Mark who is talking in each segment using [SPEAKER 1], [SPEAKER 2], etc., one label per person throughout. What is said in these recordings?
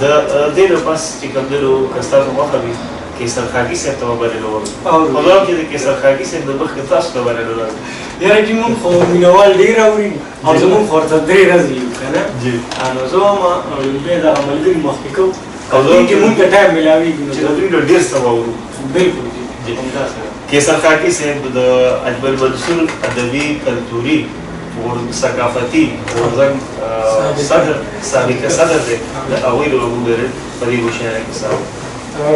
[SPEAKER 1] د دې نه پس چې کوم دنو که ستاسو خوښه وي کیسر خاکي صاحب ته وبللو خو دا چې د کیسر خاکي صاحب نه مخکې تاسو ته وبللو
[SPEAKER 2] یاره چې مونږ خو مینوال ډېر اوري او زمونږ خو ورته 3 ورځې یو که نه نو زه وایم بیا دغه ملګري مخکې کوو او چې مونږ ته ټایم میلاوېږي
[SPEAKER 1] چې د دوی نه ډېر څه واورو
[SPEAKER 2] بلکل جي همداسې
[SPEAKER 1] کیسر خاکي صاحب د اجمل منصور ادبي کلتوري ثقافتي غورځنګ سابق صدر دی د هغوی له موږ په دې مشاعره کې سره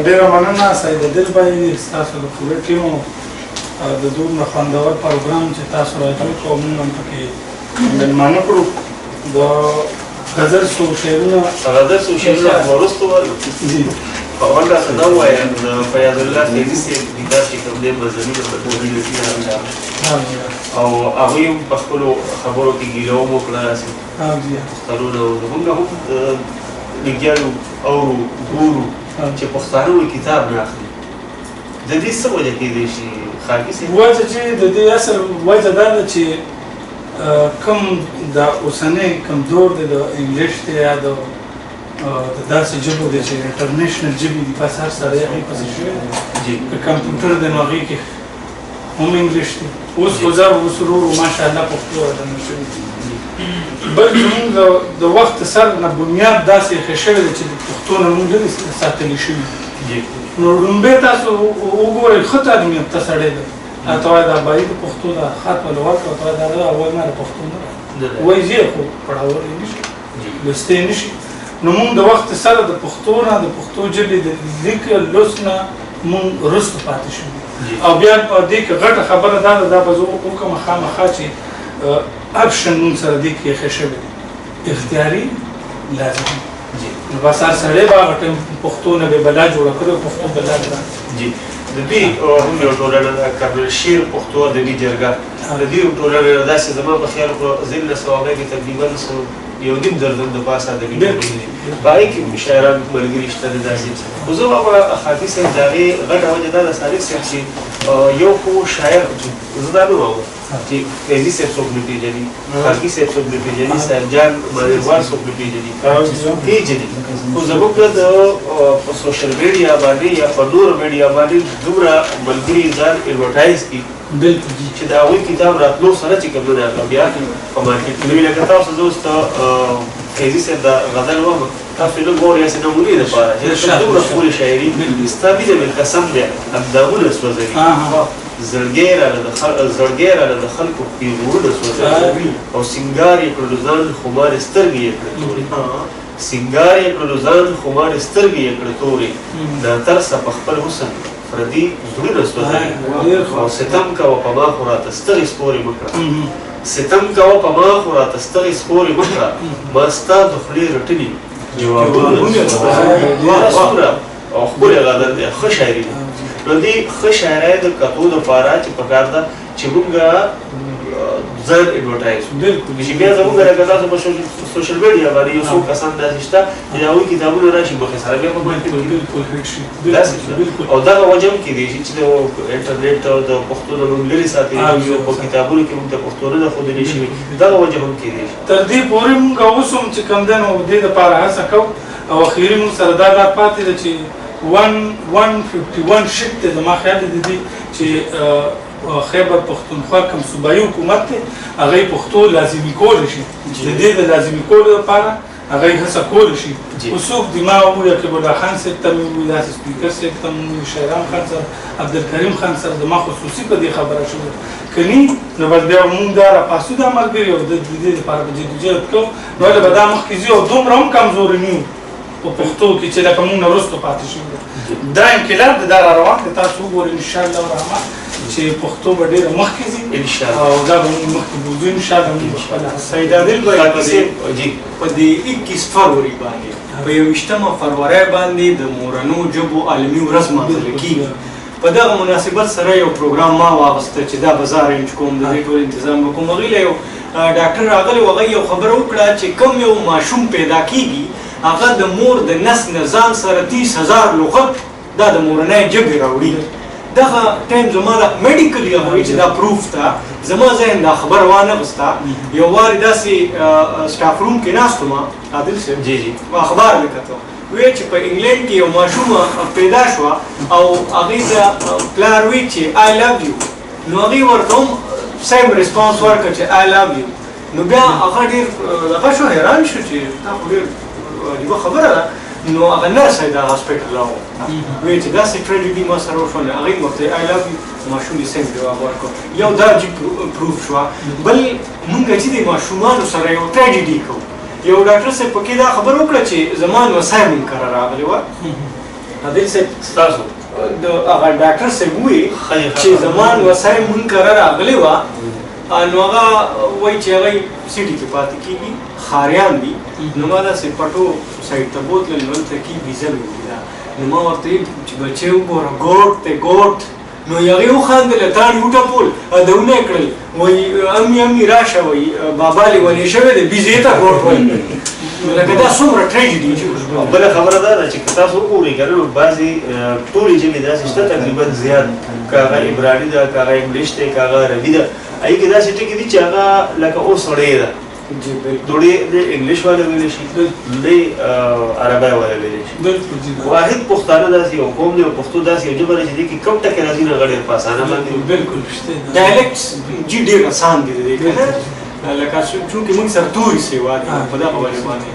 [SPEAKER 3] ډېره مننه سید دل بھائی ستاسو د پوره ټیم د دومره خوندور پروګرام چې تاسو راجوړ کړو موږ هم پکې مېلمانه کړو د غزل څو شعرونه
[SPEAKER 1] وروسته وایو په اول داسې دا ووایم د فیاض الله فیضي صاحب کتاب چې کوم دی مضمونونه په ټولګي کې او هغوی هم په خپلو خبرو کې ګیله هم وکړه پښتانونه زمونږ هم لګیالو اورو ګورو چې پښتانه وایي کتاب نه اخلي د دې څه وجه کېدی شي خاکي صاحب
[SPEAKER 3] وجه چې د دې اصل وجه دا ده چې کوم د اوسنی کوم دور دی د انګلیش دی یا د داسې ژبو دی چې انټرنیشنل ژبې دي بس هر سړی هغې پسې شوی دی که کمپیوټر دی نو هغې کې هم انګلیش دی اوس خو زه اوس ورو ورو ماشاءالله پښتو ورته شوي دي بل زمونږ د وخت سر نه بنیاد داسې ایښی شوی دی چې د پښتو نه مونږ لرې ساتلي شوي نو لومبۍ تاسو وګورئ ښه تعلیم یافته سړی دی ته وایي دا بایي د پښتو دا خط وله ورکړه ته وایي دا وایي ما د پښتو نه وایي زه خو پړاولی نه شي لوستی نه شي نو مونږ د وخت سره د پښتو نه د پښتو ژبې د لیک لوست نه مونږ وروسته پاتې شوي او بیا په دې کې غټه خبره دا ده دا به زه وکړم خامخا چې اپشن مونږ سره دې کې ایښی شوی دی اختیاري لازمي نو بس هر سړی به هغه ټایم پښتو نه به بلا جوړه کړې پښتو بلا کړه
[SPEAKER 1] د دوی هم یو ټولنه ده کابل شیر پښتو ادبي جرګه د دې ټولنه داسې زما په خیال خو ځینې نسلونه کې تقریبا یو نیم درجن د پاسه ادبي جرګې دي په هغې کې شاعران ملګري شته د داسې خو زه به خاکي صاحب د هغې غټه وجه دا ده صادق صاحب چې یو خو شاعر زه دا نه وایم چې فیضي صاحب څوک نه پېژني خاکي صاحب څوک نه پېژني صاحب جان مانیروال څوک نه پېژني پېژني خو زموږ د په سوشل میډیا باندې یا په نورو میډیا باندې دومره ملګري ځان ایډورټایز کړي چې د هغوی کتاب راتلو سره چې کوم نه هغه بیا په مارکېټ کې نوي لکه تاسو زه اوس ته فیضي صاحب د غزل وایم تاسو نه ګورئ هسې نمونې دپاره چې دومره ښکلې شاعري ستا مینه مې قسم دی اندامونه سوځوي زړګی راله د خلکو پیغورونه سوځوي او سینګار یې کړلو ځان خمارې سترګې یې کړې تورې سینګار یې کړلو ځان خمارې سترګې یې کړې تورې ناترسه په خپل حسن پردي زړونه سوځوي او ستم کوه په ما خو راته سترې سپورې مه کړه ستم کوه په ما خو راته سترې سپورې مه کړه ما ستا د خولې رټلي جوابونه او ښکلی غزل دی ښه شاعري ده نو دې ښه شاعرۍ د کتو دپاره چې پکار ده چې موږ ځان ایډورټایز چې بیا زموږ لکه تاسو په سوشل میډیا باندې یو څو کسان داسې شته چې د هغوی کتابونه راشي مخې سره بیا په مارکېټ کې او دغه وجه هم کېدی شي چې د انټرنېټ او د پښتو نه موږ لرې ساتلي یو په کتابونو کې موږ د پښتو نه ښودلی شوي دغه وجه هم کېدی شي
[SPEAKER 3] تر دې پورې موږ اوس هم چې کوم دی نو دې دپاره هڅه کوو او اخري موږ سره دا پاتې ده چې 151 شیټ دی زما خیال دی د دې چې خیبر پښتونخوا کوم صوبایي حکومت دی هغه یې پښتو لازمي کولی شي د دې د لازمي کولو لپاره هغه یې هڅه کولی شي خو څوک دي ما وویل رقیب الله خان صاحب ته مې وویل داسې سپیکر صاحب ته مې وویل شهرام خان سره عبدالکریم خان سره زما خصوصي په دې خبره شوې که نه نو بس بیا مونږ دا راپاسو دا ملګري او د دې لپاره به جدوجهد کوو نو ولې به دا مخکې ځي او دومره هم کمزوري نه یو په پښتو کې چې لکه مونږ نه وروسته پاتې شوي دا انقلاب دی دا را روان دی تاسو وګورئ انشاءالله الرحمن چې پښتو به ډېره مخکې ځي او دا به مونږ مخکې بوځو انشاءالله مونږ خپله سید عادل بھائی
[SPEAKER 2] په دې 21 فروری باندې په 21 فروری باندې د مورنو ژبو عالمي ورځ لمانځل کېږي په دغه مناسبت سره یو پروګرام ما واغسته چې دا به زه ارینج کوم د دې ټول انتظام به کوم هغې له یو ډاکټر راغلی و هغه یو خبره وکړه چې کوم یو ماشوم پیدا کېږي هغه د مور د نس نه ځان سره 30,000 لغت دا د مورنۍ ژبې راوړي دغه ټایم زما د میډیکلي هغوی چې دا پروف ده زما ذهن دا خبره وانغسته یو وارې داسې سټاف روم کې ناست وم عادل صاحب اخبار مې کتو وی چې په انګلند کې یو ماشومه پیدا شوه او هغې د پلار وی چې آی لو یو نو هغې ورته هم سیم ریسپانس ورکړه چې آی لو یو نو بیا هغه ډېر هغه شو حیران شو چې دا خو ډېر عجیبه خبره ده نو هغه نرس یې د هاسپټل راوړ وی چې داسې ټریجډي ما سره وشوه نو هغې ورته آی لو یو ماشوم یې سیم جواب ورکړ یو دا پروف شوه بل مونږ چې د ماشومانو سره یو ټریجډي کوو یو ډاکټر صاحب پکې دا خبر وکړه چې زما نوسای منکره راغلې وه عادل صاحب
[SPEAKER 1] ستاسو
[SPEAKER 2] د هغه ډاکټر صاحب وایي چې زما نوسای منکره راغلې وه نو هغه وایي چې هغه سیټي کې پاتې کېږي خاریان دي نو ما داسې پټو سایډ ته بوتلل نو هلته کې ویزه مې ولیده نو ما ورته ویل چې بچی وګوره ګوټ دی ګوټ نو هغې وخندله تاڼې وټپول ادونه یې کړل وایي امي راشه وایي بابا لیونی شوی دی بیزې ته ګوټ وایي لکه دا څومره ټریجډي چې
[SPEAKER 1] بله خبره دا ده چې که تاسو وګورئ که نه بعضې ټولې ژبې داسې شته تقریبا زیات که هغه عبراني ده که هغه انګلیش دی که هغه عربي ده هغې کې داسې ټکي دي چې هغه لکه اوس سړی ده دوړې د انګلیش والا ویلی شي دوړې عربی والا ویلی شي واحد پښتانه داسې یو قوم دی او پښتو داسې یو ژبه ده چې دې کې کم ټکي راځي نه هغه ډېر په اسانه باندې
[SPEAKER 3] بالکل رښتیا
[SPEAKER 2] ډایلکټس جي ډېر اسان دي د دې که نه لکه چونکې موږ سره توري سیوا دي په دغه وجه باندې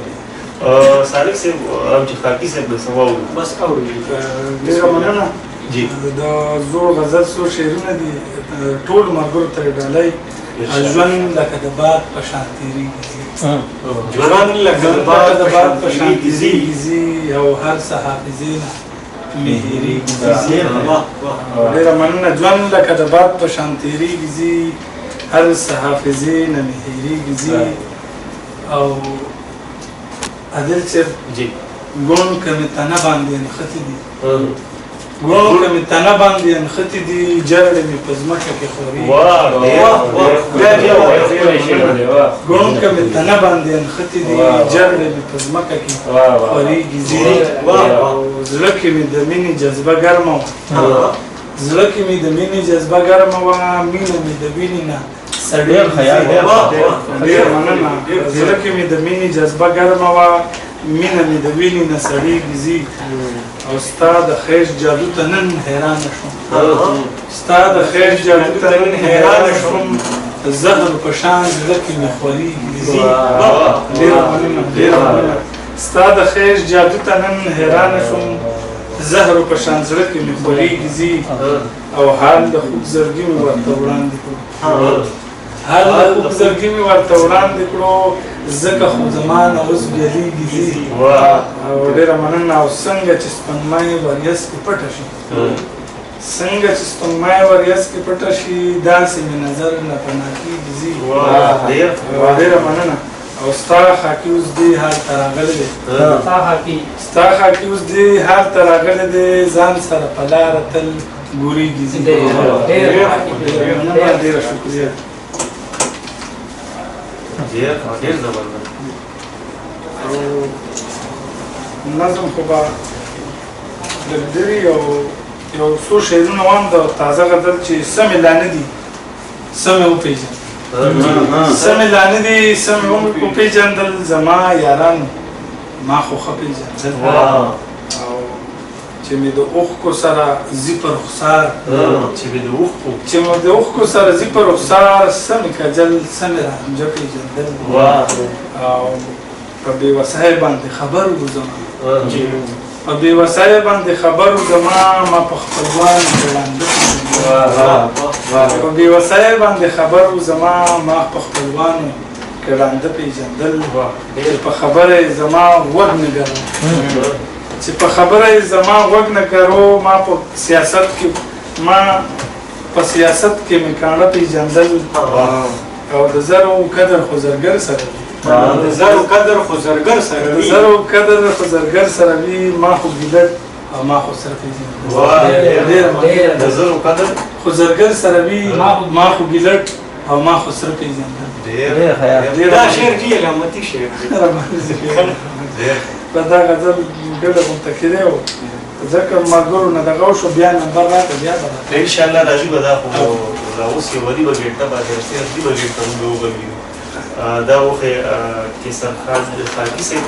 [SPEAKER 1] صالح صاحب او چې خاکي صاحب د سوا
[SPEAKER 2] بس اوري
[SPEAKER 3] ډېره مننه
[SPEAKER 1] جی
[SPEAKER 3] د زوړ غزل څو شعرونه دي ټول ملګرو ته یې ډالۍ ژوند لکه د باد په شان تېرېږي
[SPEAKER 2] ژوند لکه د باد
[SPEAKER 3] په شان تېرېږي او هر څه حافظې نه مې هېرېږي ډېره مننه ژوند لکه د باد په شان تېرېږي هر څه حافظې نه مې هېرېږي او عادل صاحب
[SPEAKER 1] جی
[SPEAKER 3] ګوند که مې تنه باندې نښتې دي ګوند که مې تنه باندې نښتې دي جرړې مې په ځمکه کې خورېږي ګوند که مې تنه باندې نښتې دي جرړې مې په ځمکه کې خورېږي زړه کې مې د مینې جذبه ګرمه وه زړه کې مې د مینې جذبه ګرمه وه مینه مې د وینې نه ډېره مننه زړه کې مې د مینې جذبه ګرمه وه مینه مې د وینې نه سړېږي او ستا د خیش جادو ته نن حیرانه شوم ستا د خیش جادو ته نن حیرانه شوم زهر په شان زړه کې مې خورېږي ډېره مننه ډېره مننه ستا د خیش جادو ته نن حیرانه شوم زهر په شان زړه کې مې خورېږي او حال د خوب زړګي مې ورته وړاندې کړو حال د خوب زړګي مې ورته وړاندې کړو ځکه خو زما نه اوس بېلېږي او ډېره مننه او څنګه چې سپوږمۍ وریځ کې پټه شي څنګه چې سپوږمۍ وریځ کې پټه شي داسې مې نظر نه پناه کېږي ډېره مننه او ستا خاکي اوس دې حال ته راغلی دی ستا خاکي اوس دې حال ته راغلی دی ځان سره په لاره تل ګورېږي ډېره شکریه
[SPEAKER 1] ډېر زبردست
[SPEAKER 3] نظم خو به لږ یو څو شعرونه وایم د تازه غزل چې سمې لا نه دي سمې وپېژنه سمې لا نه دي سمې وپېژندل زما یارانو ما خو ښه پېژندل او چې مې د اوښکو سره ځي په رخسار چې مې د اوښکو سره ځي په رخسار سمې کجل سمې رحمجه پېژندل او په بېوسۍ باندې خبر وو زما په بېوسۍ باندې خبر وو زما ما په خپلوان ړانده په بېوسۍ باندې خبر وو زما ما په خپلوانو کې ړانده پېژندل چې په خبره زما غوږ نه ګرم چې په خبره زما غوږ نه ګرو ما په سیاست کې مې کاڼه پېژندل او د زرو قدر خو زرګر سره وي
[SPEAKER 2] د زرو قدر خو زرګر سره وي ما خو ګیلټ او ما خو سره پېژندل
[SPEAKER 1] د زرو قدر
[SPEAKER 3] خو زرګر سره وي ما خو ګیلټ او ما خو سره پېژندل
[SPEAKER 2] دا شعر ډېر علامتي شعر دی
[SPEAKER 3] په دا غزل ډېره منتقده وه ځکه ملګرو نه دغه وشو بیا نمبر راکړه بیا به
[SPEAKER 1] انشاءالله راځي به دا خو اوس یو نیمه ګنټه باندې نیمه ګنټه موږ وغږېږو دا وخت کې سرخان خاکي صاحب